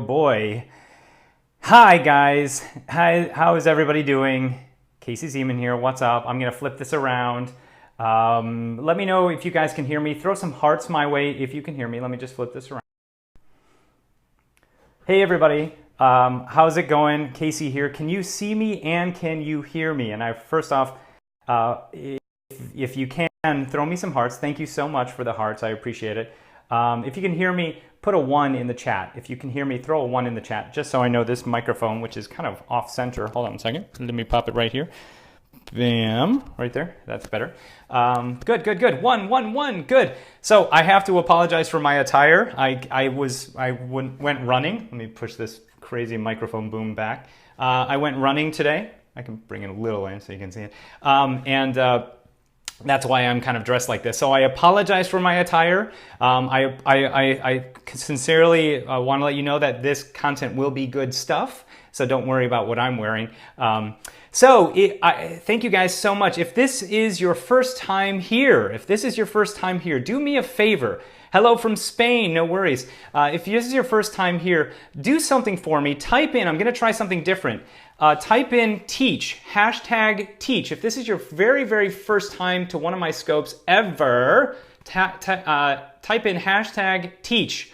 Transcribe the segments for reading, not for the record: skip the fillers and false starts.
boy. Hi guys, how is everybody doing? Casey Zeman here, what's up? I'm gonna flip this around. Let me know if you guys can hear me. Throw some hearts my way if you can hear me. Let me just flip this around. Hey everybody, how's it going? Casey here. Can you see me and can you hear me? And first off, if you can, throw me some hearts. Thank you so much for the hearts, I appreciate it. If you can hear me, put a 1 in the chat. If you can hear me, throw a 1 in the chat, just so I know this microphone, which is kind of off center. Hold on a second. Let me pop it right here. Bam, right there. That's better. Good. 1. Good. So I have to apologize for my attire. I went running. Let me push this crazy microphone boom back. I went running today. I can bring it a little in so you can see it. That's why I'm kind of dressed like this. So I apologize for my attire. I sincerely want to let you know that this content will be good stuff. So don't worry about what I'm wearing. Thank you guys so much. If this is your first time here, do me a favor. Hello from Spain, no worries. If this is your first time here, do something for me. Type in, I'm going to try something different. Type in teach, hashtag teach. If this is your very, very first time to one of my scopes ever, type in hashtag teach.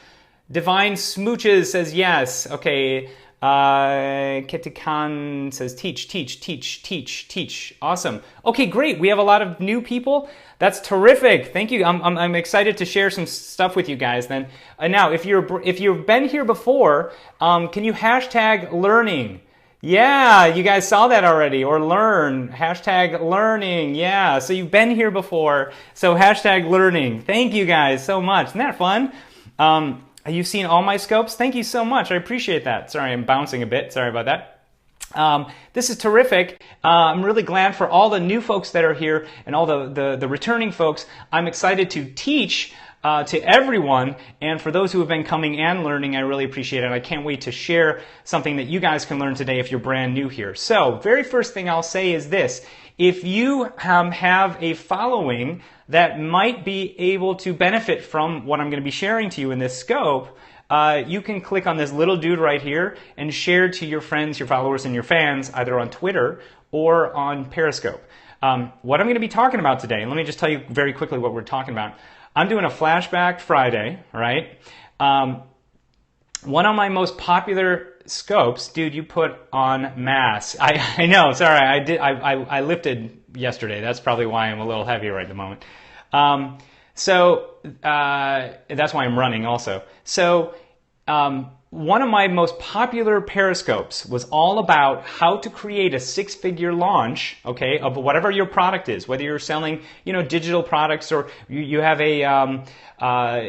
Divine Smooches says yes. Okay. Ketikan says teach. Awesome. Okay, great. We have a lot of new people. That's terrific. Thank you. I'm excited to share some stuff with you guys then. Now, if you've been here before, can you hashtag learning? Yeah, you guys saw that already. Or learn, hashtag learning. Yeah, so you've been here before. So hashtag learning. Thank you guys so much. Isn't that fun? You've seen all my scopes? Thank you so much. I appreciate that. Sorry, I'm bouncing a bit. Sorry about that. This is terrific. I'm really glad for all the new folks that are here and all the returning folks. I'm excited to teach to everyone, and for those who have been coming and learning, I really appreciate it. I can't wait to share something that you guys can learn today if you're brand new here. So, very first thing I'll say is this. If you have a following that might be able to benefit from what I'm going to be sharing to you in this scope, you can click on this little dude right here and share to your friends, your followers, and your fans, either on Twitter or on Periscope. What I'm going to be talking about today, and let me just tell you very quickly what we're talking about. I'm doing a flashback Friday, right? One of my most popular scopes, dude, you put on mass. I know, sorry, I lifted yesterday. That's probably why I'm a little heavier right at the moment. That's why I'm running also. So, one of my most popular Periscopes was all about how to create a 6-figure launch, okay, of whatever your product is, whether you're selling, digital products or you have a,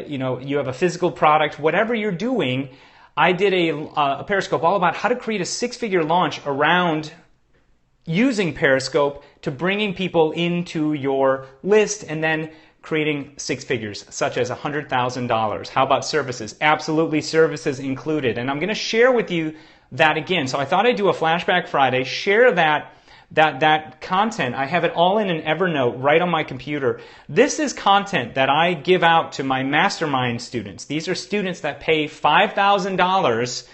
you have a physical product, whatever you're doing. I did a Periscope all about how to create a 6-figure launch around using Periscope to bringing people into your list and then creating 6 figures, such as $100,000. How about services? Absolutely, services included. And I'm going to share with you that again. So I thought I'd do a Flashback Friday, share that content. I have it all in an Evernote right on my computer. This is content that I give out to my mastermind students. These are students that pay $5,000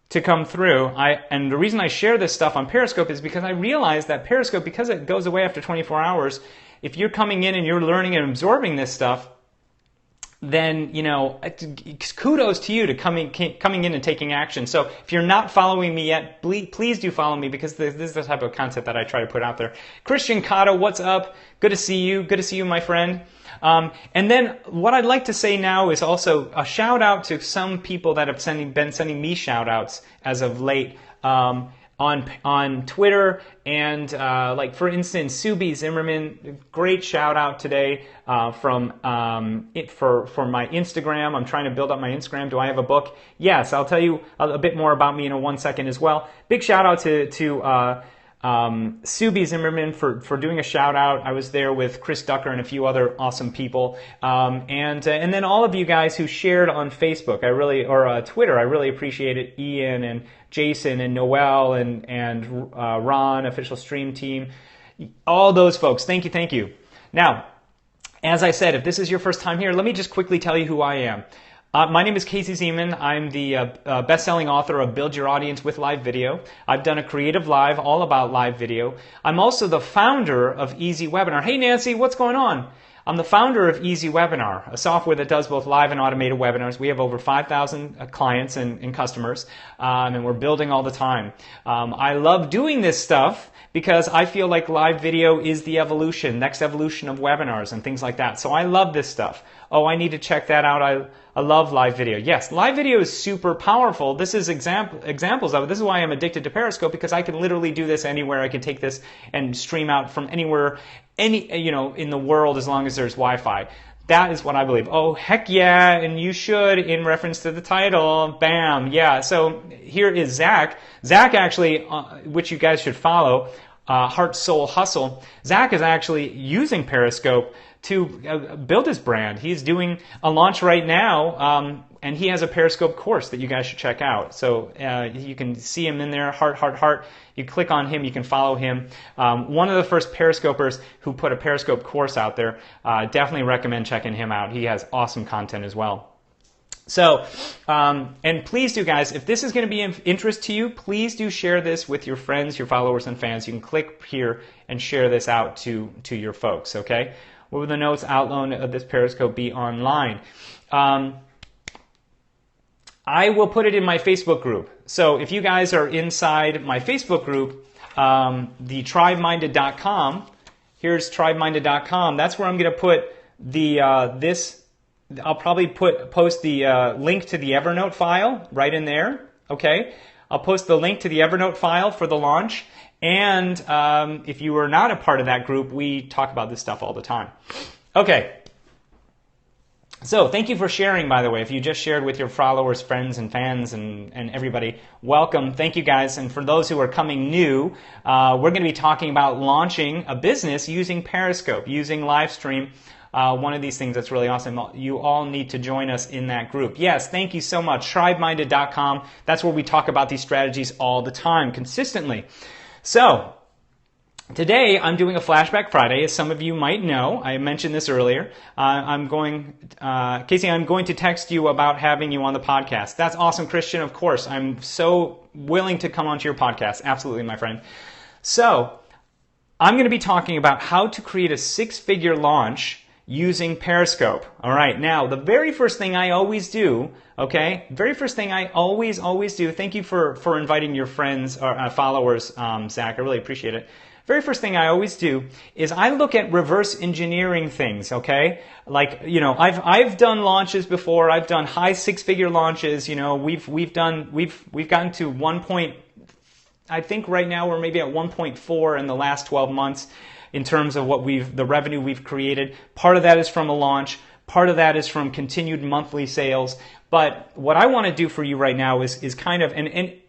to come through. And the reason I share this stuff on Periscope is because I realize that Periscope, because it goes away after 24 hours, if you're coming in and you're learning and absorbing this stuff, then, kudos to you to coming in and taking action. So if you're not following me yet, please do follow me, because this is the type of content that I try to put out there. Christian Cotto, what's up? Good to see you. Good to see you, my friend. And then what I'd like to say now is also a shout out to some people that have been sending me shout outs as of late. On Twitter, and like for instance, Subi Zimmerman, great shout out today for my Instagram. I'm trying to build up my Instagram. Do I have a book? Yes, I'll tell you a bit more about me in 1 second as well. Big shout out to Subi Zimmerman for doing a shout out. I was there with Chris Ducker and a few other awesome people, and then all of you guys who shared on Facebook, or Twitter, I really appreciate it. Ian and Jason and Noel and Ron, official stream team, all those folks. Thank you. Now, as I said, if this is your first time here, let me just quickly tell you who I am. My name is Casey Zeman. I'm the best-selling author of Build Your Audience with Live Video. I've done a creative live all about live video. I'm also the founder of Easy Webinar. Hey Nancy, what's going on? I'm the founder of Easy Webinar, a software that does both live and automated webinars. We have over 5,000 clients and customers, and we're building all the time. I love doing this stuff because I feel like live video is the evolution, next evolution of webinars and things like that. So I love this stuff. Oh, I need to check that out. I love live video. Yes, live video is super powerful. This is examples of it. This is why I'm addicted to Periscope, because I can literally do this anywhere. I can take this and stream out from anywhere, in the world, as long as there's Wi-Fi. That is what I believe. Oh, heck yeah, and you should, in reference to the title. Bam, yeah. So here is Zach. Zach actually, which you guys should follow, Heart, Soul, Hustle. Zach is actually using Periscope to build his brand. He's doing a launch right now, and he has a Periscope course that you guys should check out. So you can see him in there, heart, heart, heart. You click on him, you can follow him. One of the first Periscopers who put a Periscope course out there. Definitely recommend checking him out. He has awesome content as well. So, and please do, guys, if this is going to be of interest to you, please do share this with your friends, your followers, and fans. You can click here and share this out to your folks, okay? What will the notes outline of this Periscope be online? I will put it in my Facebook group. So if you guys are inside my Facebook group, the tribeminded.com, here's tribeminded.com. That's where I'm going to put the I'll probably post the link to the Evernote file right in there. Okay, I'll post the link to the Evernote file for the launch. And if you are not a part of that group, we talk about this stuff all the time. Okay. So thank you for sharing, by the way. If you just shared with your followers, friends, and fans, and everybody, welcome. Thank you, guys. And for those who are coming new, we're going to be talking about launching a business using Periscope, using live stream. One of these things that's really awesome. You all need to join us in that group. Yes, thank you so much. Tribeminded.com. That's where we talk about these strategies all the time, consistently. So, today I'm doing a Flashback Friday, as some of you might know. I mentioned this earlier. Casey, I'm going to text you about having you on the podcast. That's awesome, Christian. Of course, I'm so willing to come onto your podcast. Absolutely, my friend. So, I'm going to be talking about how to create a 6-figure launch using Periscope. All right. Now, the very first thing I always do, okay? Very first thing I always do. Thank you for inviting your friends or followers, Zach. I really appreciate it. Very first thing I always do is I look at reverse engineering things, okay? Like, I've done launches before. I've done high 6-figure launches. We've gotten to 1 point. I think right now we're maybe at 1.4 in the last 12 months in terms of the revenue we've created. Part of that is from a launch. Part of that is from continued monthly sales. But what I want to do for you right now is kind of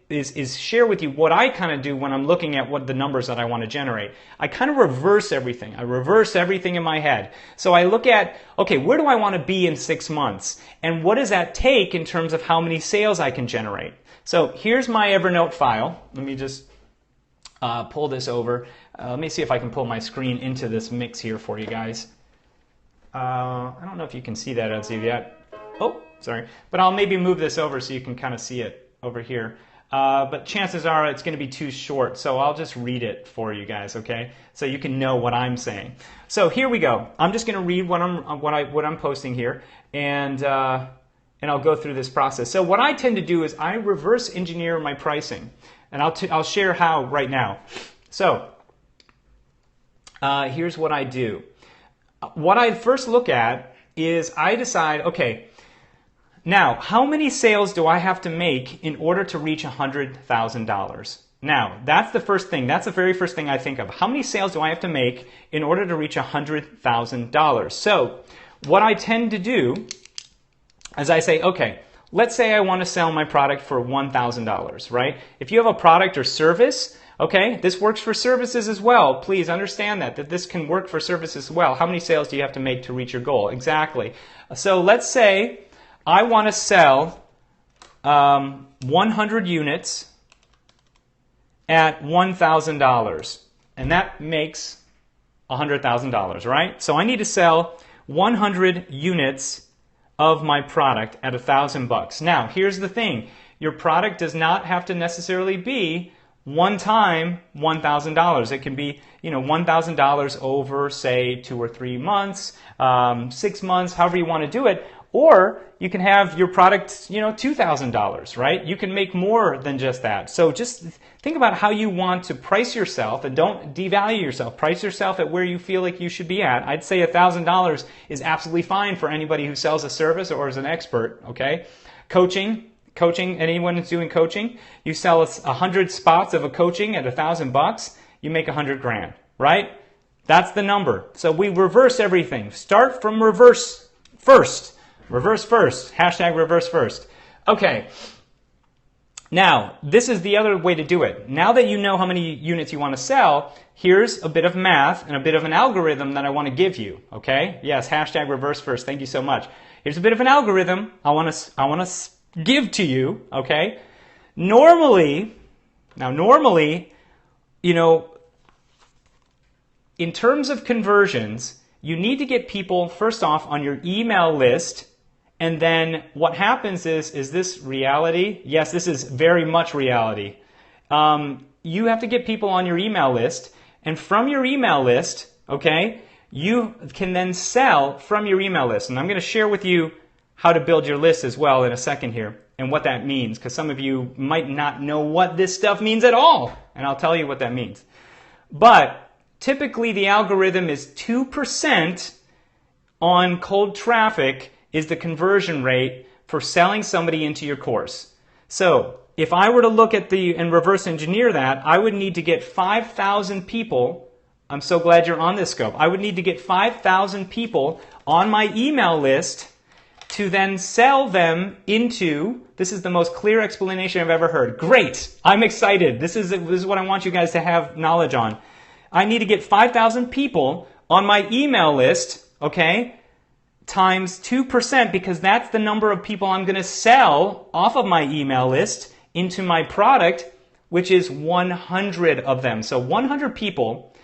is share with you what I kind of do when I'm looking at what the numbers that I want to generate. I kind of reverse everything. I reverse everything in my head. So I look at, okay, where do I want to be in 6 months? And what does that take in terms of how many sales I can generate? So here's my Evernote file. Let me just pull this over. Let me see if I can pull my screen into this mix here for you guys. I don't know if you can see that as of yet. Oh, sorry. But I'll maybe move this over so you can kind of see it over here. But chances are it's going to be too short, so I'll just read it for you guys, okay? So you can know what I'm saying. So here we go. I'm just going to read what I'm posting here, and I'll go through this process. So what I tend to do is I reverse engineer my pricing, and I'll share how right now. So here's what I do. What I first look at is I decide, okay, now how many sales do I have to make in order to reach $100,000? Now, that's the first thing. That's the very first thing I think of. How many sales do I have to make in order to reach $100,000? So what I tend to do is I say, okay, let's say I want to sell my product for $1,000, right? If you have a product or service, okay, this works for services as well. Please understand that this can work for services as well. How many sales do you have to make to reach your goal? Exactly. So let's say I want to sell 100 units at $1,000, and that makes $100,000, right? So I need to sell 100 units of my product at $1,000. Now, here's the thing. Your product does not have to necessarily be one time $1,000. It can be, $1,000 over, say, 2 or 3 months, 6 months, however you want to do it. Or you can have your product, $2,000, right? You can make more than just that. So just think about how you want to price yourself, and don't devalue yourself. Price yourself at where you feel like you should be at. I'd say $1,000 is absolutely fine for anybody who sells a service or is an expert, okay? Coaching, anyone who's doing coaching, you sell 100 spots of a coaching at $1,000, you make 100 grand, right? That's the number. So we reverse everything. Start from reverse first. Reverse first. Hashtag reverse first. Okay. Now, this is the other way to do it. Now that you know how many units you want to sell, here's a bit of math and a bit of an algorithm that I want to give you. Okay? Yes, hashtag reverse first. Thank you so much. Here's a bit of an algorithm I want to give to you. Okay? Normally, in terms of conversions, you need to get people, first off, on your email list. And then what happens is this reality? Yes, this is very much reality. You have to get people on your email list. And from your email list, okay, you can then sell from your email list. And I'm going to share with you how to build your list as well in a second here and what that means. Because some of you might not know what this stuff means at all. And I'll tell you what that means. But typically the algorithm is 2% on cold traffic is the conversion rate for selling somebody into your course. So if I were to look at and reverse engineer that, I would need to get 5,000 people. I'm so glad you're on this scope. I would need to get 5,000 people on my email list to then sell them into, this is the most clear explanation I've ever heard. Great, I'm excited. This is what I want you guys to have knowledge on. I need to get 5,000 people on my email list, okay, times 2%, because that's the number of people I'm going to sell off of my email list into my product, which is 100 of them. So 100 people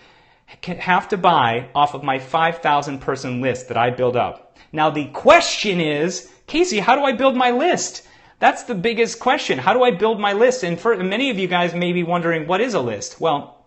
have to buy off of my 5,000 person list that I build up. Now the question is, Casey, how do I build my list? That's the biggest question. How do I build my list? And for many of you guys may be wondering, what is a list? Well,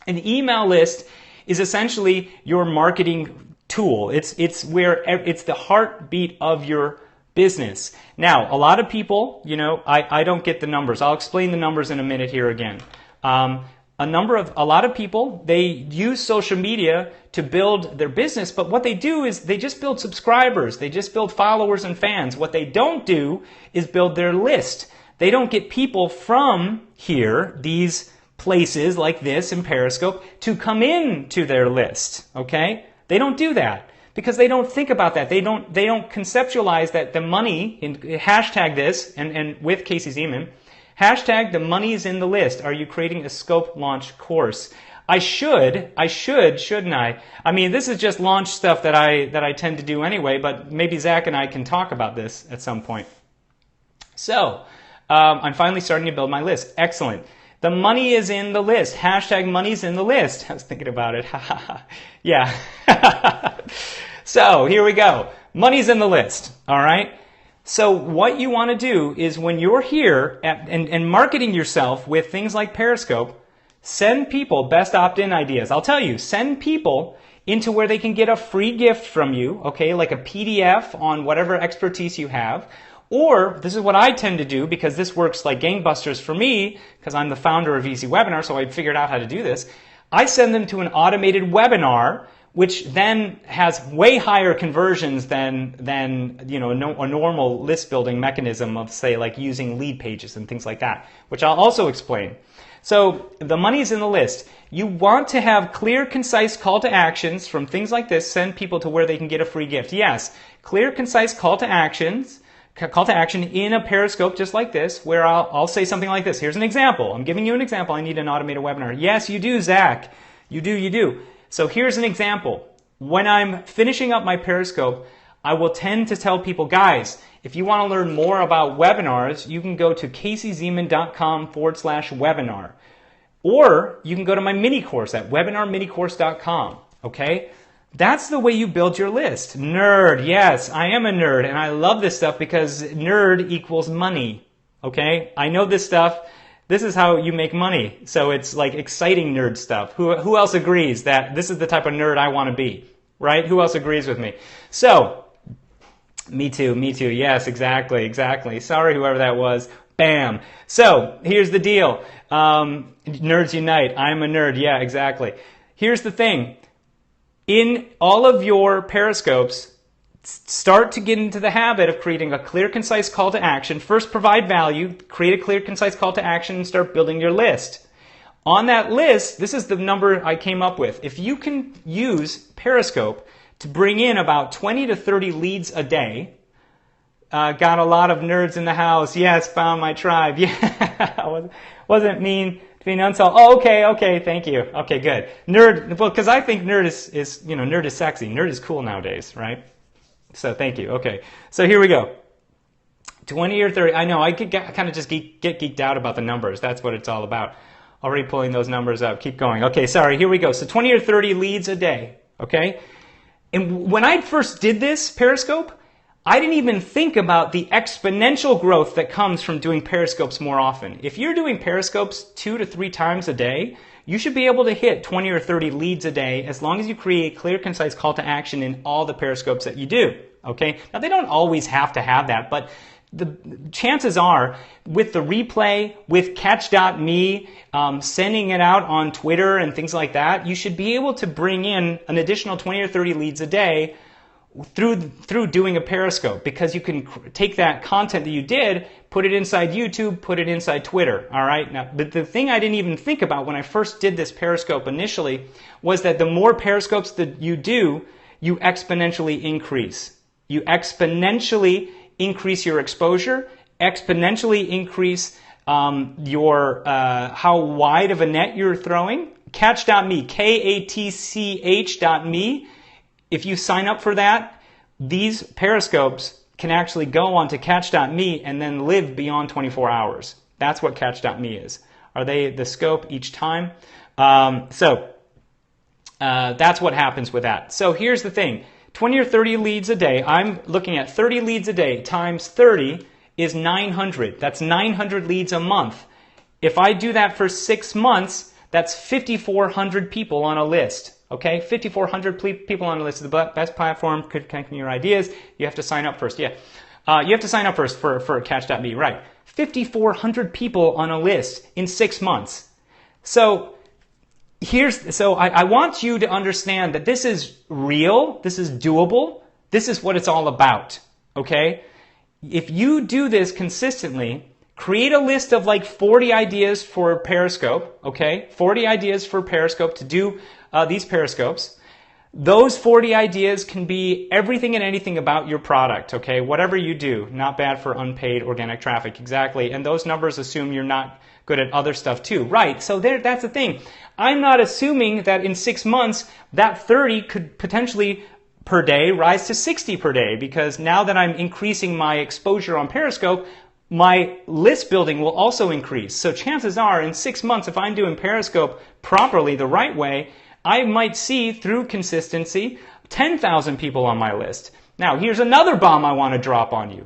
an email list is essentially your marketing tool. It's the heartbeat of your business. Now, a lot of people, I don't get the numbers. I'll explain the numbers in a minute here again. A lot of people, they use social media to build their business, but what they do is they just build subscribers. They just build followers and fans. What they don't do is build their list. They don't get people from here, these places like this in Periscope, to come in to their list, okay? They don't do that because they don't think about that. They don't conceptualize that the money, hashtag this, and with Casey Zeman, hashtag the money's in the list. Are you creating a scope launch course? I should, shouldn't I? I mean, this is just launch stuff that I tend to do anyway, but maybe Zach and I can talk about this at some point. So, I'm finally starting to build my list. Excellent. The money is in the list. Hashtag money's in the list. I was thinking about it. Yeah. So here we go. Money's in the list. All right. So what you want to do is when you're here and marketing yourself with things like Periscope, send people best opt-in ideas. I'll tell you, send people into where they can get a free gift from you, okay, like a PDF on whatever expertise you have. Or, this is what I tend to do because this works like gangbusters for me because I'm the founder of Easy Webinar, so I figured out how to do this. I send them to an automated webinar, which then has way higher conversions than a normal list building mechanism of, say, like using lead pages and things like that, which I'll also explain. So the money's in the list. You want to have clear, concise call to actions from things like this. Send people to where they can get a free gift. Yes, clear, concise call to action in a Periscope just like this, where I'll say something like this. Here's an example. I'm giving you an example. I need an automated webinar. Yes, you do, Zach. You do. So here's an example. When I'm finishing up my Periscope, I will tend to tell people, guys, if you want to learn more about webinars, you can go to caseyzeman.com/webinar. Or you can go to my mini course at webinarminicourse.com. Okay? That's the way you build your list. Nerd, yes, I am a nerd, and I love this stuff because nerd equals money. Okay, I know this stuff. This is how you make money. So it's like exciting nerd stuff. Who else agrees that this is the type of nerd I want to be? Right? Who else agrees with me? So, me too. Yes, exactly. Sorry, whoever that was. Bam. So, here's the deal. Nerds unite. I'm a nerd. Yeah, exactly. Here's the thing. In all of your Periscopes, start to get into the habit of creating a clear, concise call to action. First, provide value, create a clear, concise call to action, and start building your list. On that list, this is the number I came up with. If you can use Periscope to bring in about 20 to 30 leads a day, got a lot of nerds in the house. Yes, found my tribe. Yeah, wasn't mean to be an insult. Oh, okay, thank you. Okay, good. Nerd, well, because I think nerd is nerd is sexy. Nerd is cool nowadays, right? So thank you. Okay, so here we go. 20 or 30. I know I could kind of just get geeked out about the numbers. That's what it's all about. Already pulling those numbers up. Keep going. Okay, sorry. Here we go. So 20 or 30 leads a day. Okay, and when I first did this Periscope, I didn't even think about the exponential growth that comes from doing Periscopes more often. If you're doing Periscopes 2 to 3 times a day, you should be able to hit 20 or 30 leads a day as long as you create clear, concise call to action in all the Periscopes that you do. Okay? Now, they don't always have to have that, but the chances are, with the replay, with catch.me, sending it out on Twitter and things like that, you should be able to bring in an additional 20 or 30 leads a day through doing a Periscope, because you can take that content that you did, put it inside YouTube, put it inside Twitter. All right. Now, but the thing I didn't even think about when I first did this Periscope initially was that the more Periscopes that you do, you exponentially increase. You exponentially increase your exposure, exponentially increase your how wide of a net you're throwing. Catch.me, KATCH.me. If you sign up for that, these Periscopes can actually go on to catch.me and then live beyond 24 hours. That's what catch.me is. Are they the scope each time? That's what happens with that. So here's the thing. 20 or 30 leads a day. I'm looking at 30 leads a day times 30 is 900. That's 900 leads a month. If I do that for 6 months, that's 5,400 people on a list. Okay, 5,400 people on the list of the best platform. Could connect me your ideas. You have to sign up first. Yeah, you have to sign up first for catch.me. Right, 5,400 people on a list in 6 months. So I want you to understand that this is real. This is doable. This is what it's all about. Okay, if you do this consistently, create a list of like 40 ideas for Periscope. Okay, 40 ideas for Periscope to do. These Periscopes, those 40 ideas can be everything and anything about your product, okay? Whatever you do, not bad for unpaid organic traffic, exactly. And those numbers assume you're not good at other stuff too, right? So that's the thing. I'm not assuming that in 6 months, that 30 could potentially per day rise to 60 per day, because now that I'm increasing my exposure on Periscope, my list building will also increase. So chances are in 6 months, if I'm doing Periscope properly, the right way, I might see, through consistency, 10,000 people on my list. Now, here's another bomb I want to drop on you.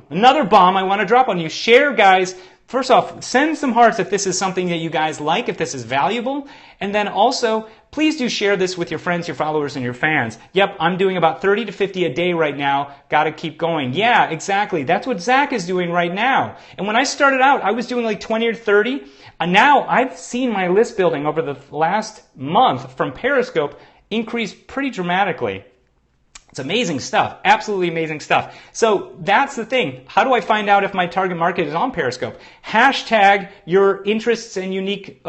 Share, guys. First off, send some hearts if this is something that you guys like, if this is valuable. And then also, please do share this with your friends, your followers, and your fans. Yep, I'm doing about 30 to 50 a day right now. Got to keep going. Yeah, exactly. That's what Zach is doing right now. And when I started out, I was doing like 20 or 30. And now I've seen my list building over the last month from Periscope increase pretty dramatically. It's amazing stuff. Absolutely amazing stuff. So that's the thing. How do I find out if my target market is on Periscope? Hashtag your interests and unique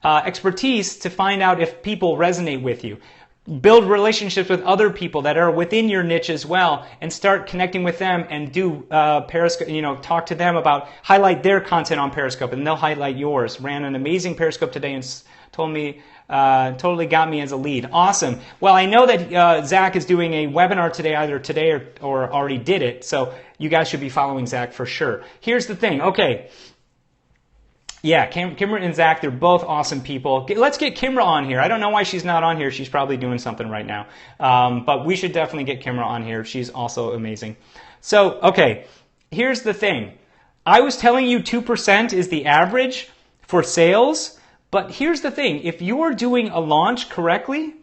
expertise to find out if people resonate with you. Build relationships with other people that are within your niche as well, and start connecting with them and do Periscope. Talk to them about, highlight their content on Periscope, and they'll highlight yours. Ran an amazing Periscope today and told me. Totally got me as a lead. Awesome. Well, I know that Zach is doing a webinar today, either today or already did it. So you guys should be following Zach for sure. Here's the thing. Okay. Yeah, Kimra and Zach, they're both awesome people. Let's get Kimra on here. I don't know why she's not on here. She's probably doing something right now. But we should definitely get Kimra on here. She's also amazing. So, okay, here's the thing. I was telling you 2% is the average for sales, but here's the thing. If you're doing a launch correctly,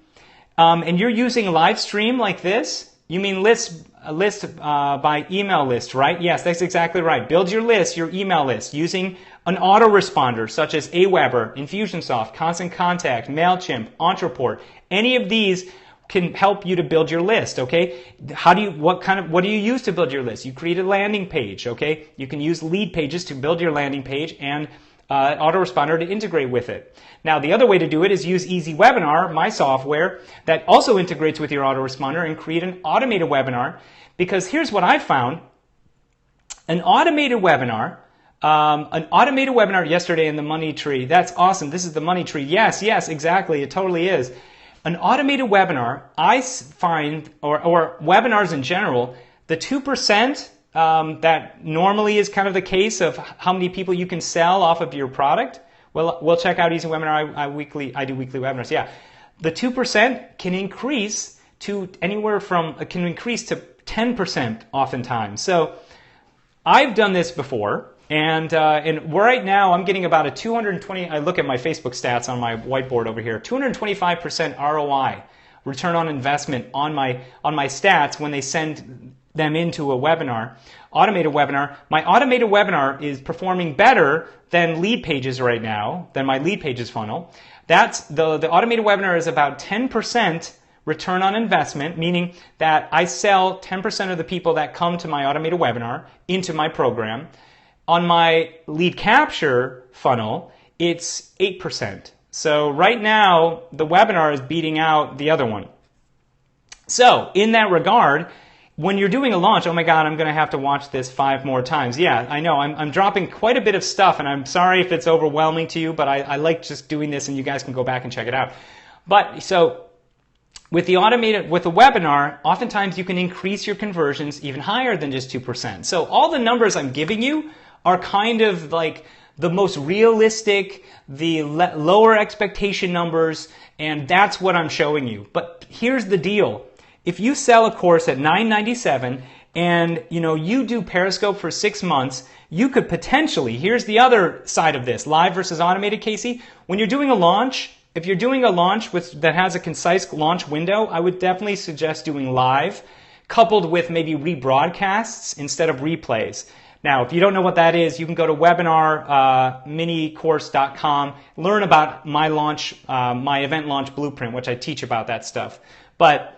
and you're using live stream like this, you mean list by email list, right? Yes, that's exactly right. Build your list, your email list, using an autoresponder such as Aweber, Infusionsoft, Constant Contact, MailChimp, Entreport. Any of these can help you to build your list, okay? What do you use to build your list? You create a landing page, okay? You can use lead pages to build your landing page and autoresponder to integrate with it. Now, the other way to do it is use Easy Webinar, my software, that also integrates with your autoresponder, and create an automated webinar. Because here's what I found. An automated webinar yesterday in the money tree. That's awesome. This is the money tree. Yes, exactly. It totally is. An automated webinar, I find, or webinars in general, the 2%, that normally is kind of the case of how many people you can sell off of your product. Well, we'll check out Easy Webinar. I do weekly webinars. Yeah, the 2% can increase to anywhere from 10% oftentimes. So I've done this before, and right now I'm getting about a 220. I look at my Facebook stats on my whiteboard over here. 225% ROI, return on investment on my stats when they send them into a webinar, automated webinar. My automated webinar is performing better than lead pages right now, than my lead pages funnel. That's the automated webinar is about 10% return on investment, meaning that I sell 10% of the people that come to my automated webinar into my program. On my lead capture funnel, it's 8%. So right now, the webinar is beating out the other one. So in that regard, when you're doing a launch, oh my God, I'm going to have to watch this 5 more times. Yeah, I know. I'm dropping quite a bit of stuff, and I'm sorry if it's overwhelming to you, but I like just doing this, and you guys can go back and check it out. But so with the webinar, oftentimes you can increase your conversions even higher than just 2%. So all the numbers I'm giving you are kind of like the most realistic, the lower expectation numbers, and that's what I'm showing you. But here's the deal. If you sell a course at $9.97 and you do Periscope for 6 months, you could potentially, here's the other side of this, live versus automated, Casey. When you're doing a launch, if you're doing a launch that has a concise launch window, I would definitely suggest doing live, coupled with maybe rebroadcasts instead of replays. Now, if you don't know what that is, you can go to webinarminicourse.com, learn about my launch, my event launch blueprint, which I teach about that stuff. But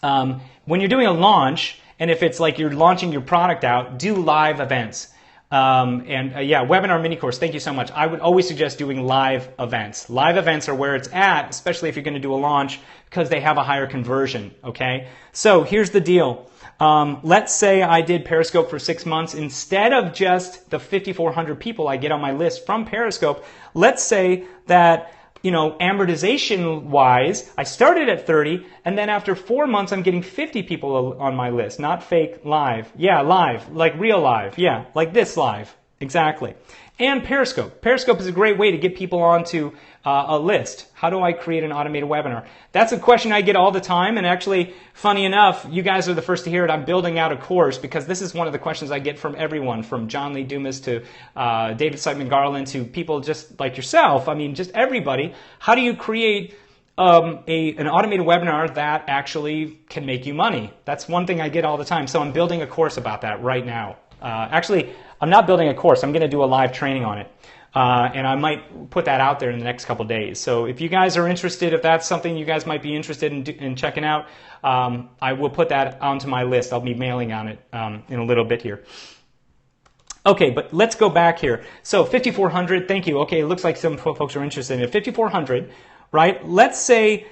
when you're doing a launch, and if it's like you're launching your product out, do live events. Yeah, webinar mini course, thank you so much. I would always suggest doing live events. Live events are where it's at, especially if you're going to do a launch, because they have a higher conversion, okay? So here's the deal. Let's say I did Periscope for 6 months. Instead of just the 5,400 people I get on my list from Periscope, let's say that amortization-wise, I started at 30, and then after 4 months, I'm getting 50 people on my list, not fake live. Yeah, live, like real live. Yeah, like this live. Exactly. And Periscope. Periscope is a great way to get people onto a list. How do I create an automated webinar? That's a question I get all the time, and actually, funny enough, you guys are the first to hear it. I'm building out a course because this is one of the questions I get from everyone, from John Lee Dumas to David Siteman Garland to people just like yourself. I mean, just everybody. How do you create an automated webinar that actually can make you money? That's one thing I get all the time. So I'm building a course about that right now. Actually, I'm not building a course. I'm going to do a live training on it. And I might put that out there in the next couple days. So if you guys are interested, if that's something you guys might be interested in checking out, I will put that onto my list. I'll be mailing on it in a little bit here. Okay, but let's go back here. So 5,400, thank you. Okay, it looks like some folks are interested in it. 5,400, right? Let's say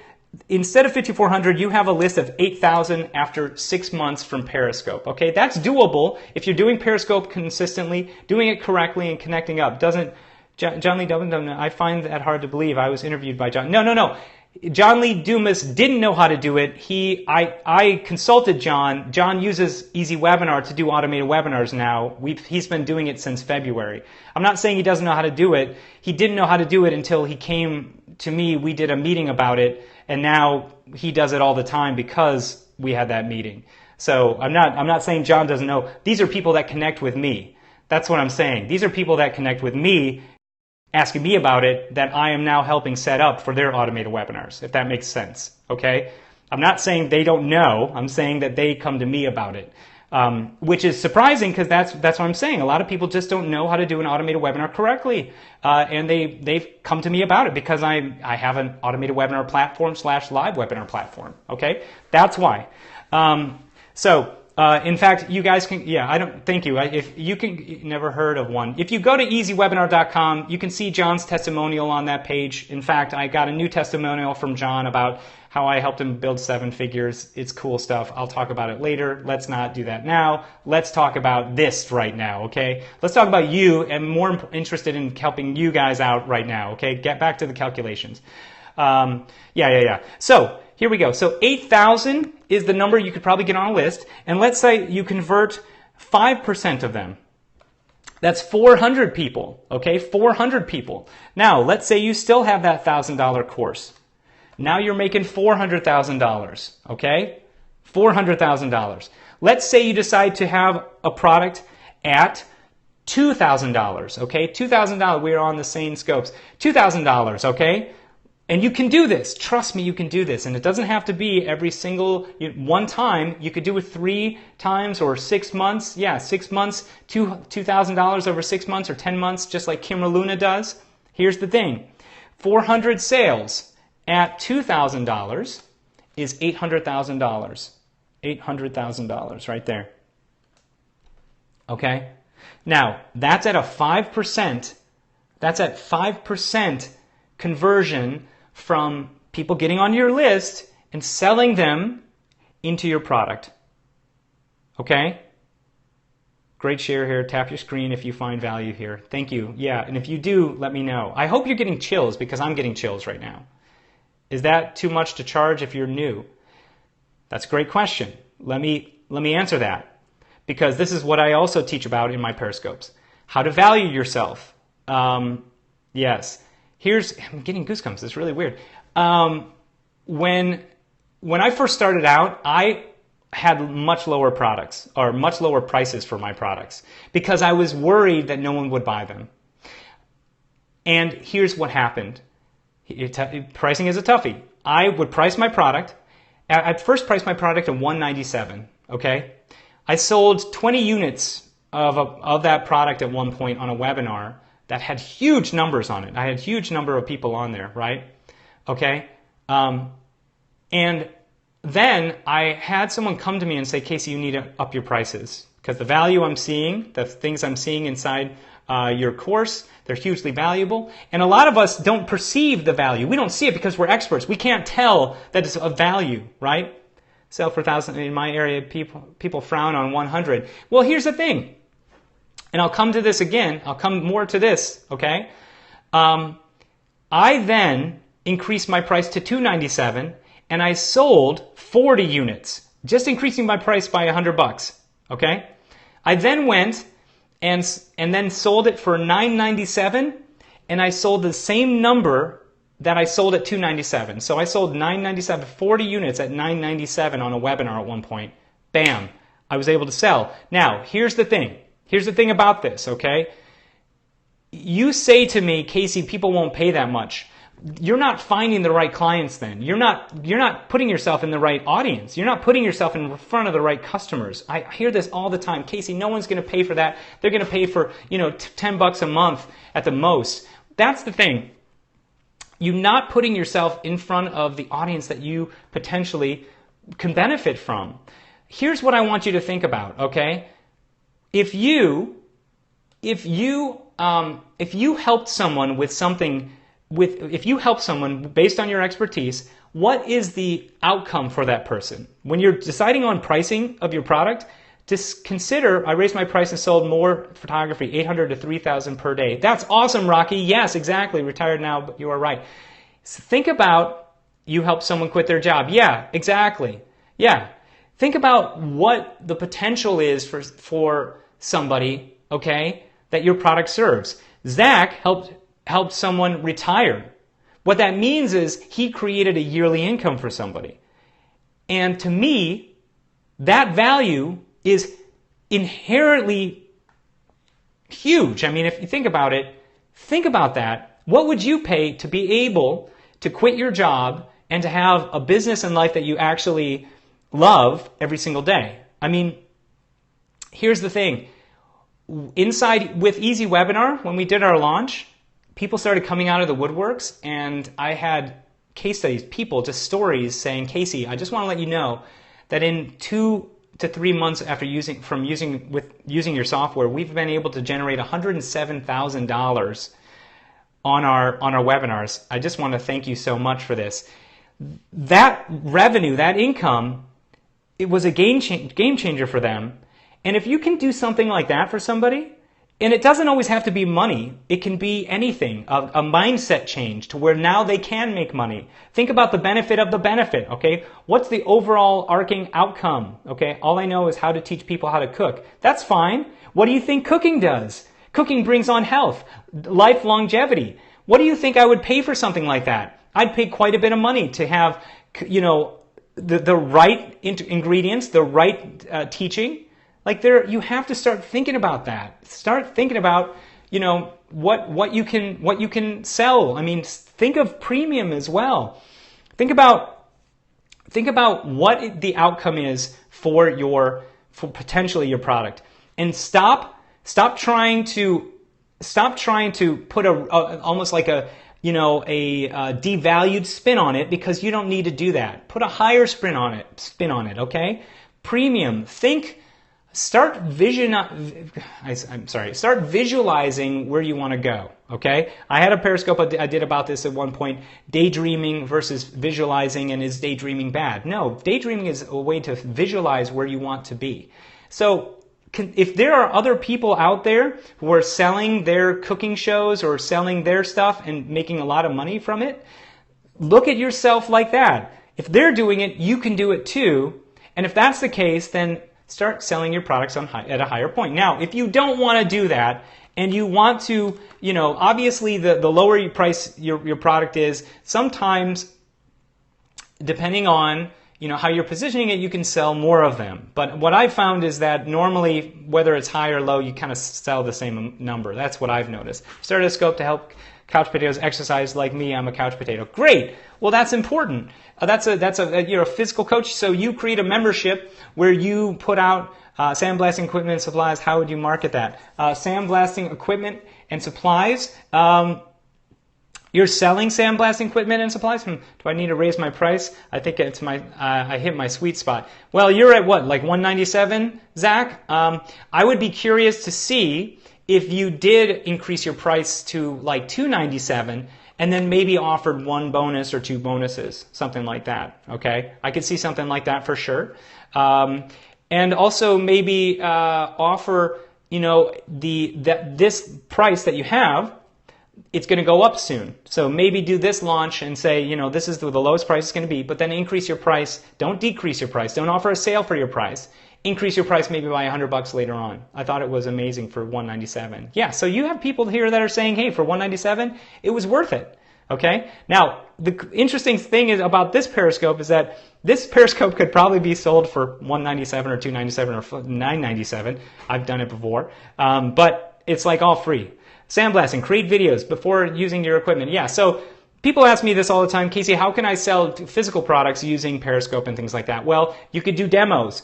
instead of 5,400, you have a list of 8,000 after 6 months from Periscope. Okay, that's doable if you're doing Periscope consistently, doing it correctly, and connecting up. John Lee Dublin, I find that hard to believe. I was interviewed by John. No. John Lee Dumas didn't know how to do it. I consulted John. John uses Easy Webinar to do automated webinars now. He's been doing it since February. I'm not saying he doesn't know how to do it. He didn't know how to do it until he came to me. We did a meeting about it, and now he does it all the time because we had that meeting. So I'm not saying John doesn't know. These are people that connect with me. That's what I'm saying. These are people that connect with me, asking me about it, that I am now helping set up for their automated webinars, if that makes sense, okay? I'm not saying they don't know. I'm saying that they come to me about it, which is surprising because that's what I'm saying. A lot of people just don't know how to do an automated webinar correctly, and they've come to me about it because I have an automated webinar platform / live webinar platform, okay? That's why. In fact, you guys can, thank you. If you can, never heard of one. If you go to easywebinar.com, you can see John's testimonial on that page. In fact, I got a new testimonial from John about how I helped him build 7 figures. It's cool stuff. I'll talk about it later. Let's not do that now. Let's talk about this right now, okay? Let's talk about you, and more interested in helping you guys out right now, okay? Get back to the calculations. So, here we go. So 8,000 is the number you could probably get on a list. And let's say you convert 5% of them. That's 400 people, okay? 400 people. Now, let's say you still have that $1,000 course. Now you're making $400,000, okay? $400,000. Let's say you decide to have a product at $2,000, okay? $2,000, we're on the same scopes. $2,000, okay? And you can do this. Trust me, you can do this. And it doesn't have to be every single one time. You could do it 3 times or 6 months. Yeah, 6 months, $2,000 over 6 months or 10 months, just like Kim Luna does. Here's the thing. 400 sales at $2,000 is $800,000. $800,000 right there. Okay? Now, that's at a 5%. That's at 5% conversion from people getting on your list and selling them into your product. Okay? Great share here. Tap your screen if you find value here. Thank you. Yeah, and if you do, let me know. I hope you're getting chills because I'm getting chills right now. Is that too much to charge if you're new? That's a great question. Let me answer that, because this is what I also teach about in my Periscopes. How to value yourself. Yes. I'm getting goosebumps. It's really weird. When I first started out, I had much lower products, or much lower prices for my products, because I was worried that no one would buy them. And here's what happened. Pricing is a toughie. I would price my product. I first priced my product at $197. Okay, I sold 20 units of that product at one point on a webinar that had huge numbers on it. I had a huge number of people on there, right? Okay, and then I had someone come to me and say, Casey, you need to up your prices because the value I'm seeing, the things I'm seeing inside your course, they're hugely valuable. And a lot of us don't perceive the value. We don't see it because we're experts. We can't tell that it's of value, right? Sell for 1,000. In my area, people frown on 100. Well, here's the thing. And I'll come to this again. I'll come more to this, okay? I then increased my price to $297, and I sold 40 units, just increasing my price by $100, okay? I then went and then sold it for $997, and I sold the same number that I sold at $297. So I sold $997, 40 units at $997 on a webinar at one point. Bam, I was able to sell. Now, here's the thing. Here's the thing about this, okay? You say to me, Casey, people won't pay that much. You're not finding the right clients then. You're not putting yourself in the right audience. You're not putting yourself in front of the right customers. I hear this all the time. Casey, no one's going to pay for that. They're going to pay for, $10 a month at the most. That's the thing. You're not putting yourself in front of the audience that you potentially can benefit from. Here's what I want you to think about, okay? If you helped someone with something, if you help someone based on your expertise, what is the outcome for that person? When you're deciding on pricing of your product, just consider, I raised my price and sold more photography, $800 to $3,000 per day. That's awesome, Rocky. Yes, exactly. Retired now, but you are right. So think about You help someone quit their job. Yeah, exactly. Yeah. Think about what the potential is for somebody, okay, that your product serves. Zach helped someone retire. What that means is he created a yearly income for somebody. And to me, that value is inherently huge. I mean, if you think about it, think about that. What would you pay to be able to quit your job and to have a business and life that you actually love every single day? I mean, here's the thing. Inside with Easy Webinar, when we did our launch, people started coming out of the woodworks, and I had case studies, people, just stories saying, Casey, I just want to let you know that in 2 to 3 months after using your software, we've been able to generate $107,000 on our webinars. I just want to thank you so much for this. That revenue, that income, it was a game changer for them. And if you can do something like that for somebody, and it doesn't always have to be money, it can be anything, a mindset change to where now they can make money. Think about the benefit of the benefit, okay? What's the overall arcing outcome, okay? All I know is how to teach people how to cook. That's fine. What do you think cooking does? Cooking brings on health, life longevity. What do you think I would pay for something like that? I'd pay quite a bit of money to have, you know, the right ingredients, the right teaching. Like you have to start thinking about that. Start thinking about, you know, what you can sell. I mean, think of premium as well. Think about what the outcome is for potentially your product, and stop trying to put almost like a devalued spin on it, because you don't need to do that. Put a higher spin on it. Okay, premium. Start visualizing where you want to go, okay? I had a Periscope I did about this at one point, daydreaming versus visualizing, and is daydreaming bad? No, daydreaming is a way to visualize where you want to be. So if there are other people out there who are selling their cooking shows or selling their stuff and making a lot of money from it, look at yourself like that. If they're doing it, you can do it too. And if that's the case, then start selling your products at a higher point. Now, if you don't want to do that, and you want to, you know, obviously the lower you price your product is, sometimes, depending on, you know, how you're positioning it, you can sell more of them. But what I've found is that normally, whether it's high or low, you kind of sell the same number. That's what I've noticed. Started a scope to help couch potatoes exercise like me. I'm a couch potato. Great. Well, that's important. You're a physical coach, so you create a membership where you put out sandblasting equipment and supplies. How would you market that? Sandblasting equipment and supplies. You're selling sandblasting equipment and supplies? Do I need to raise my price? I think it's I hit my sweet spot. Well, you're at what, like $197, Zach? I would be curious to see if you did increase your price to like $297 and then maybe offered one bonus or two bonuses, something like that, okay? I could see something like that for sure. And also maybe offer, you know, this price that you have, it's going to go up soon. So maybe do this launch and say, you know, this is the lowest price it's going to be, but then increase your price. Don't decrease your price. Don't offer a sale for your price. Increase your price maybe by $100 later on. I thought it was amazing for $197. Yeah, so you have people here that are saying, hey, for $197, it was worth it. Okay? Now, the interesting thing is about this Periscope is that this Periscope could probably be sold for $197 or $297 or $997. I've done it before. But it's like all free. Sandblasting, create videos before using your equipment. Yeah, so people ask me this all the time, Casey, how can I sell physical products using Periscope and things like that? Well, you could do demos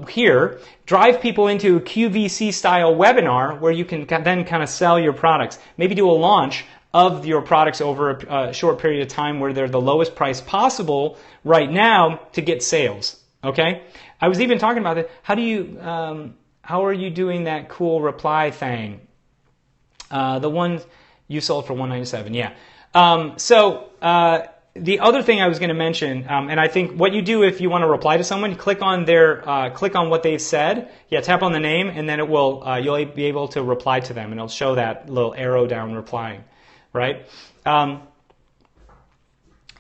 here, drive people into a QVC style webinar where you can then kind of sell your products. Maybe do a launch of your products over a short period of time where they're the lowest price possible right now to get sales. Okay? I was even talking about it. How are you doing that cool reply thing? The one you sold for $197, yeah. The other thing I was going to mention, and I think what you do if you want to reply to someone, click on what they've said. Yeah, tap on the name, and then it will you'll be able to reply to them, and it'll show that little arrow down replying, right?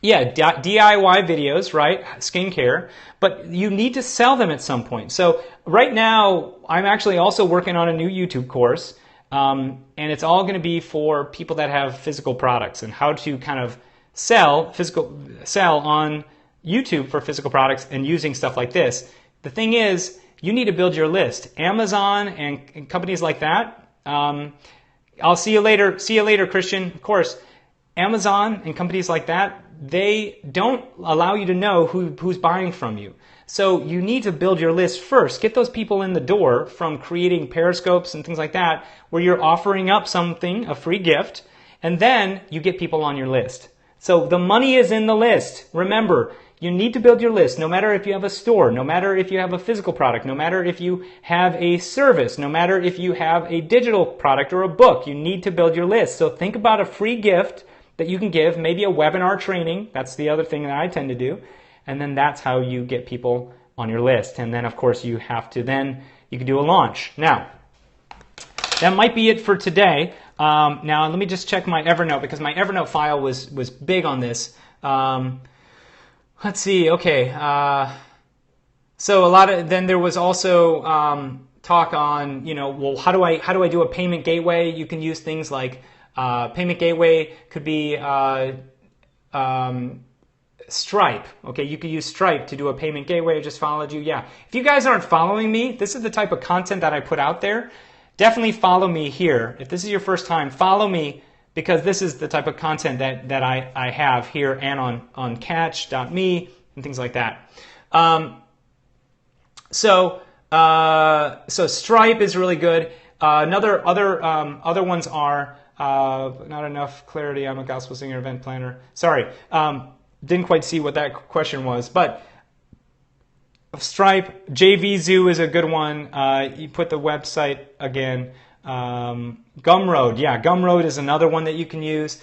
Yeah, DIY videos, right? Skincare, but you need to sell them at some point. So right now, I'm actually also working on a new YouTube course, and it's all going to be for people that have physical products and how to kind of sell on YouTube for physical products and using stuff like this. The thing is, you need to build your list. Amazon and companies like that. I'll see you later. See you later, Christian. Of course, Amazon and companies like that, they don't allow you to know who's buying from you. So you need to build your list first. Get those people in the door from creating Periscopes and things like that, where you're offering up something, a free gift, and then you get people on your list. So the money is in the list. Remember, you need to build your list, no matter if you have a store, no matter if you have a physical product, no matter if you have a service, no matter if you have a digital product or a book, you need to build your list. So think about a free gift that you can give, maybe a webinar training. That's the other thing that I tend to do. And then that's how you get people on your list. And then, of course, you can do a launch. Now, that might be it for today. Now, let me just check my Evernote, because my Evernote file was big on this. Let's see. Okay. So then there was also talk on, well, how do I do a payment gateway? You can use things like payment gateway could be Stripe. Okay, you could use Stripe to do a payment gateway. I just followed you. Yeah. If you guys aren't following me, this is the type of content that I put out there. Definitely follow me here. If this is your first time, follow me, because this is the type of content that I have here and on catch.me and things like that. So Stripe is really good. Other ones are not enough clarity. I'm a gospel singer, event planner. Sorry, didn't quite see what that question was, but Stripe, JVZoo is a good one. You put the website again. Gumroad, yeah, Gumroad is another one that you can use.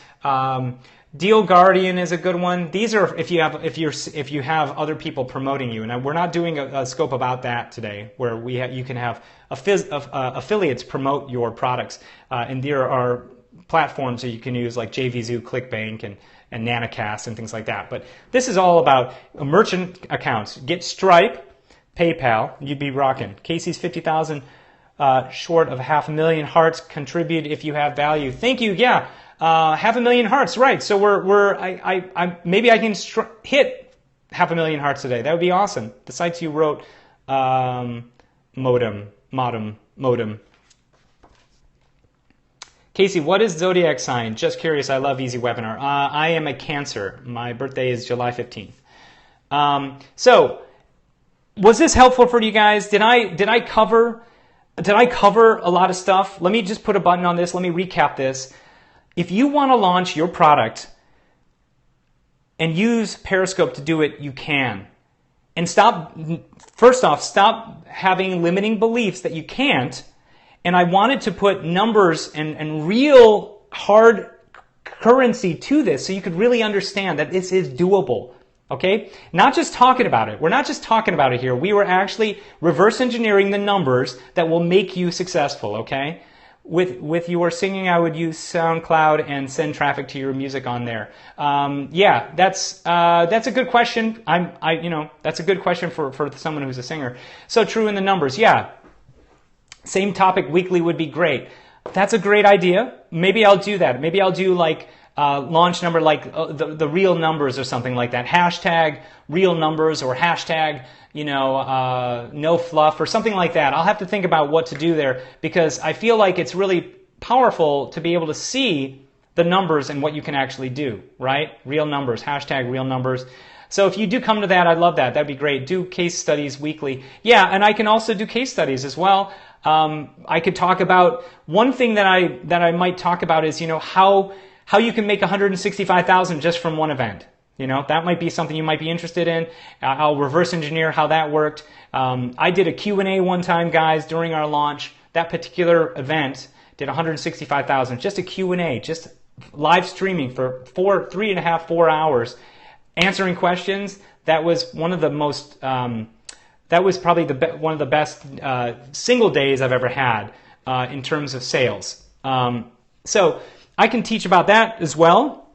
Deal Guardian is a good one. These are if you have other people promoting you, and we're not doing a scope about that today, where you can have affiliates promote your products, and there are platforms that you can use like JVZoo, ClickBank, and Nanocast and things like that. But this is all about merchant accounts. Get Stripe, PayPal, you'd be rocking. Casey's 50,000 short of 500,000 hearts. Contribute if you have value. Thank you. Yeah, 500,000 hearts. Right. So maybe I can hit 500,000 hearts today. That would be awesome. The sites you wrote, modem. Casey, what is zodiac sign? Just curious. I love easy webinar. I am a Cancer. My birthday is July 15th. So, was this helpful for you guys? Did I cover a lot of stuff? Let me just put a button on this. Let me recap this. If you want to launch your product and use Periscope to do it, you can. And stop having limiting beliefs that you can't. And I wanted to put numbers and real hard currency to this so you could really understand that this is doable. Okay? Not just talking about it. We're not just talking about it here. We were actually reverse engineering the numbers that will make you successful. Okay? With your singing, I would use SoundCloud and send traffic to your music on there. Yeah, that's a good question. That's a good question for someone who's a singer. So true in the numbers. Yeah. Same topic weekly would be great. That's a great idea. Maybe I'll do that. Maybe I'll do like launch number, like the real numbers or something like that. Hashtag real numbers or hashtag, no fluff or something like that. I'll have to think about what to do there, because I feel like it's really powerful to be able to see the numbers and what you can actually do, right? Real numbers, hashtag real numbers. So if you do come to that, I'd love that. That'd be great. Do case studies weekly. Yeah, and I can also do case studies as well. I could talk about one thing that I might talk about is, how you can make 165,000 just from one event. That might be something you might be interested in. I'll reverse engineer how that worked. I did a Q&A one time, guys, during our launch. That particular event did 165,000, just a Q&A, just live streaming for 4 hours, answering questions. That was one of the most, that was probably one of the best single days I've ever had in terms of sales. So I can teach about that as well.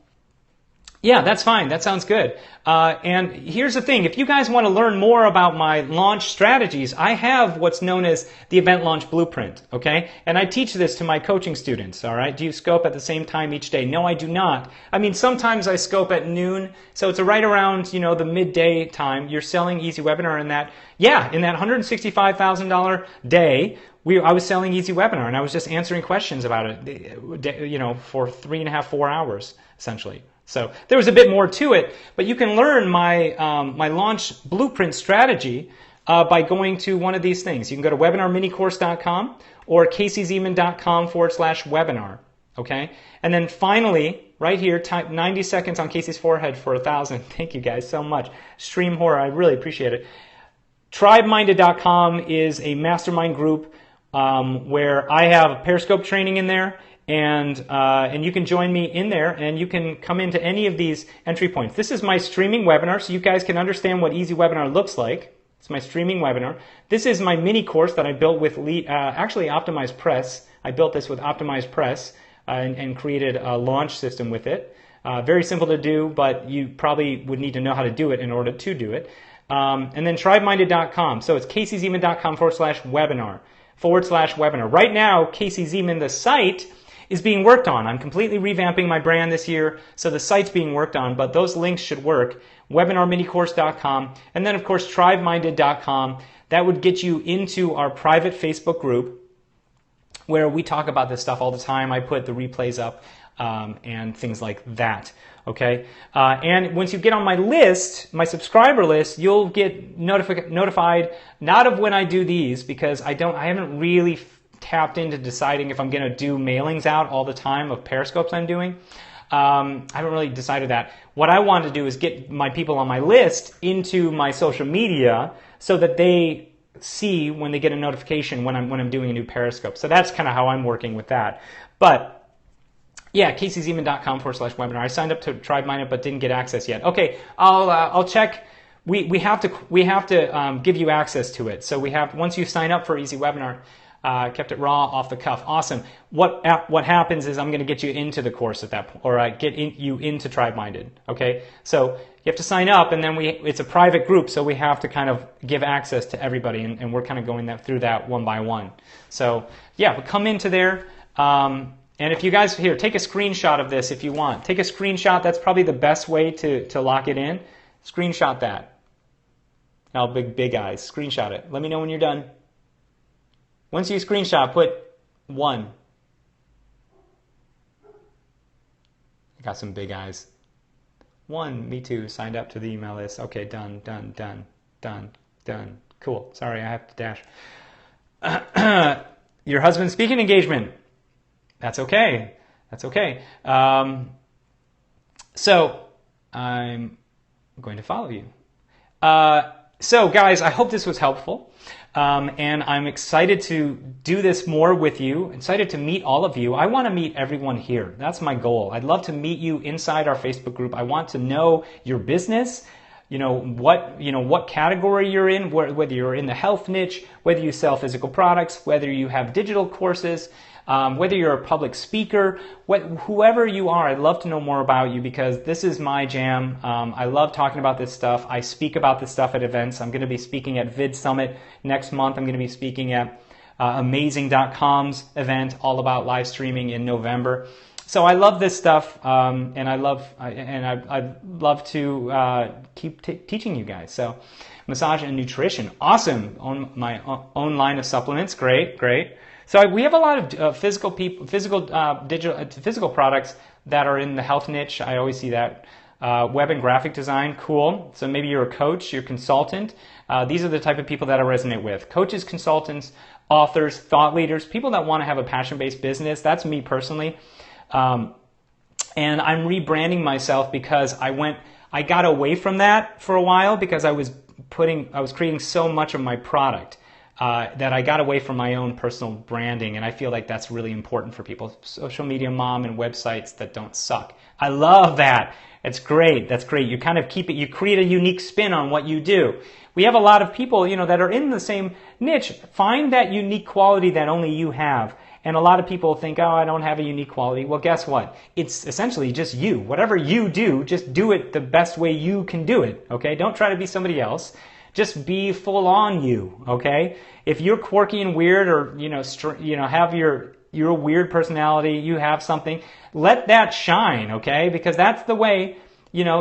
Yeah, that's fine. That sounds good. And here's the thing. If you guys want to learn more about my launch strategies, I have what's known as the Event Launch Blueprint, okay? And I teach this to my coaching students, all right? Do you scope at the same time each day? No, I do not. I mean, sometimes I scope at noon, so it's right around, you know, the midday time. You're selling Easy Webinar in that, yeah, in that $165,000 day, I was selling Easy Webinar, and I was just answering questions about it, you know, for 3.5, 4 hours, essentially. So there was a bit more to it, but you can learn my my launch blueprint strategy by going to one of these things. You can go to webinarminicourse.com or caseyzeman.com/webinar. Okay, and then finally, right here, type 90 seconds on Casey's forehead for 1,000. Thank you guys so much. Stream horror, I really appreciate it. Tribeminded.com is a mastermind group where I have Periscope training in there. And you can join me in there, and you can come into any of these entry points. This is my streaming webinar, so you guys can understand what Easy Webinar looks like. It's my streaming webinar. This is my mini course that I built with actually Optimized Press. I built this with Optimized Press and created a launch system with it. Very simple to do, but you probably would need to know how to do it in order to do it. And then tribeminded.com. So it's caseyzeman.com/webinar. Right now, Casey Zeman, the site, is being worked on. I'm completely revamping my brand this year, so the site's being worked on, but those links should work. Webinarminicourse.com, and then of course tribeminded.com. That would get you into our private Facebook group where we talk about this stuff all the time. I put the replays up and things like that. Okay, and once you get on my list, my subscriber list, you'll get notified not of when I do these, because I haven't really tapped into deciding if I'm going to do mailings out all the time of Periscopes I'm doing. I haven't really decided that. What I want to do is get my people on my list into my social media so that they see when they get a notification when I'm doing a new Periscope. So that's kind of how I'm working with that. But yeah, caseyzeman.com/webinar. I signed up to TribeMinded but didn't get access yet. Okay, I'll check. We have to give you access to it. So we have, once you sign up for Easy Webinar. Kept it raw, off the cuff. Awesome. What happens is I'm going to get you into the course at that point, or you into TribeMinded. Okay, so you have to sign up, and then it's a private group, so we have to kind of give access to everybody, and we're kind of going through that one by one. So yeah, but come into there, and if you guys here, take a screenshot of this if you want. Take a screenshot. That's probably the best way to lock it in. Screenshot that. Now big eyes. Screenshot it. Let me know when you're done. Once you screenshot, put 1. I got some big eyes. 1, me too, signed up to the email list. Okay, done. Cool. Sorry, I have to dash. Your husband's speaking engagement. That's okay. So I'm going to follow you. So guys, I hope this was helpful. And I'm excited to do this more with you, excited to meet all of you. I want to meet everyone here. That's my goal. I'd love to meet you inside our Facebook group. I want to know your business, what category you're in, whether you're in the health niche, whether you sell physical products, whether you have digital courses, whether you're a public speaker, whoever you are. I'd love to know more about you, because this is my jam. I love talking about this stuff. I speak about this stuff at events. I'm going to be speaking at Vid Summit next month. I'm going to be speaking at Amazing.com's event all about live streaming in November. So I love this stuff, and I'd love to keep teaching you guys. So massage and nutrition, awesome. On my own line of supplements, great. So we have a lot of physical products that are in the health niche. I always see that. Web and graphic design, cool. So maybe you're a coach, you're a consultant. These are the type of people that I resonate with. Coaches, consultants, authors, thought leaders, people that want to have a passion-based business. That's me personally. And I'm rebranding myself because I got away from that for a while because I was creating so much of my product. That I got away from my own personal branding, and I feel like that's really important for people. Social media mom and websites that don't suck. I love that. It's great. That's great. You kind of you create a unique spin on what you do. We have a lot of people, that are in the same niche. Find that unique quality that only you have And a lot of people think, oh, I don't have a unique quality. Well, guess what? It's essentially just you. Whatever you do, just do it the best way you can do it, okay? Don't try to be somebody else. Just be full on you, okay? If you're quirky and weird, or have your weird personality, you have something, let that shine, okay? Because that's the way,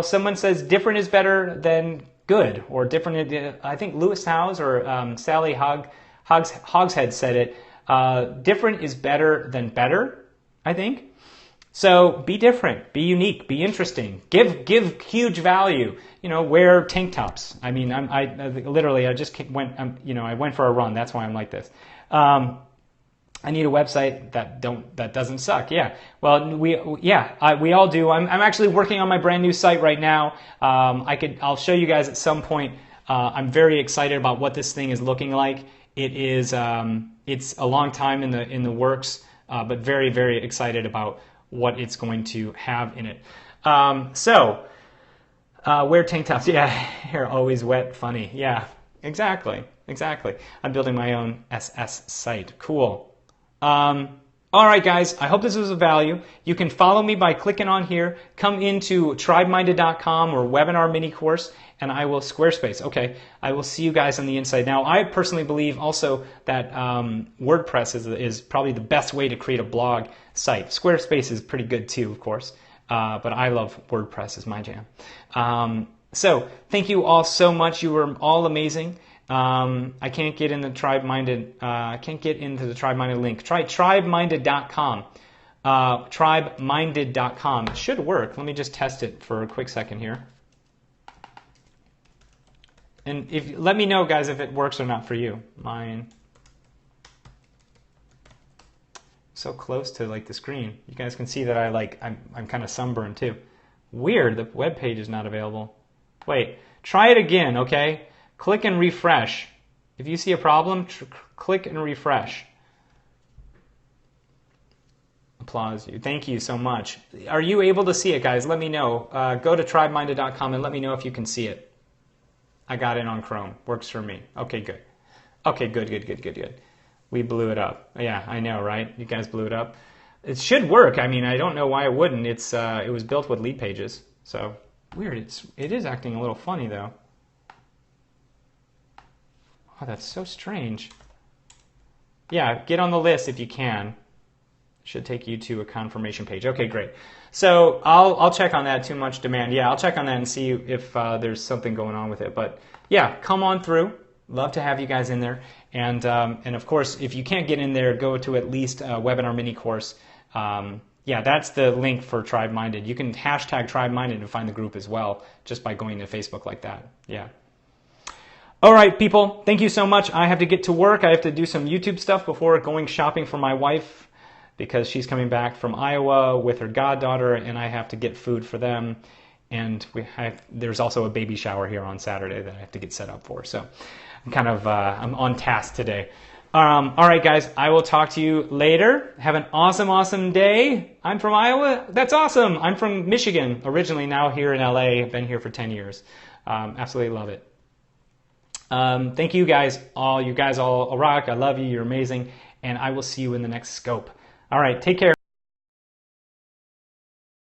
someone says different is better than good, or different. I think Lewis Howes or Sally Hogshead said it. Different is better than better, I think. So be different, be unique, be interesting, give huge value. Wear tank tops. I mean, I literally just went. I went for a run. That's why I'm like this. I need a website that doesn't suck. Yeah. Well, we all do. I'm actually working on my brand new site right now. I'll show you guys at some point. I'm very excited about what this thing is looking like. It is. It's a long time in the works, but very, very excited about what it's going to have in it. Wear tank tops. Yeah, hair always wet. Funny. Yeah, exactly. I'm building my own SS site. Cool. All right, guys. I hope this was of value. You can follow me by clicking on here. Come into tribeminded.com or webinar mini course, and I will Squarespace. Okay, I will see you guys on the inside. Now, I personally believe also that WordPress is probably the best way to create a blog site. Squarespace is pretty good too, of course, but I love WordPress as my jam. So thank you all so much. You were all amazing. I can't get in the TribeMinded. I can't get into the TribeMinded link. Try tribeminded.com. Tribeminded.com. It should work. Let me just test it for a quick second here. And let me know, guys, if it works or not for you. Mine. So close to the screen. You guys can see that I'm kind of sunburned too. Weird. The web page is not available. Wait. Try it again. Okay. Click and refresh. If you see a problem, click and refresh. Applause you. Thank you so much. Are you able to see it, guys? Let me know. Go to tribeminded.com and let me know if you can see it. I got it on Chrome. Works for me. Okay, good. Okay, good. We blew it up. Yeah, I know, right? You guys blew it up. It should work. I mean, I don't know why it wouldn't. It was built with lead pages. So weird. It is acting a little funny though. Oh, that's so strange. Yeah, get on the list if you can. It should take you to a confirmation page. Okay, great. So I'll check on that. Too much demand. Yeah, I'll check on that and see if there's something going on with it. But yeah, come on through. Love to have you guys in there. And of course, if you can't get in there, go to at least a webinar mini course. Yeah, that's the link for TribeMinded. You can hashtag TribeMinded and find the group as well, just by going to Facebook like that. Yeah. All right, people, thank you so much. I have to get to work. I have to do some YouTube stuff before going shopping for my wife because she's coming back from Iowa with her goddaughter, and I have to get food for them. And there's also a baby shower here on Saturday that I have to get set up for. So I'm on task today. All right, guys, I will talk to you later. Have an awesome day. I'm from Iowa. That's awesome. I'm from Michigan originally, now here in LA. I've been here for 10 years. Absolutely love it. Thank you guys. You guys all rock. I love you. You're amazing. And I will see you in the next scope. All right. Take care.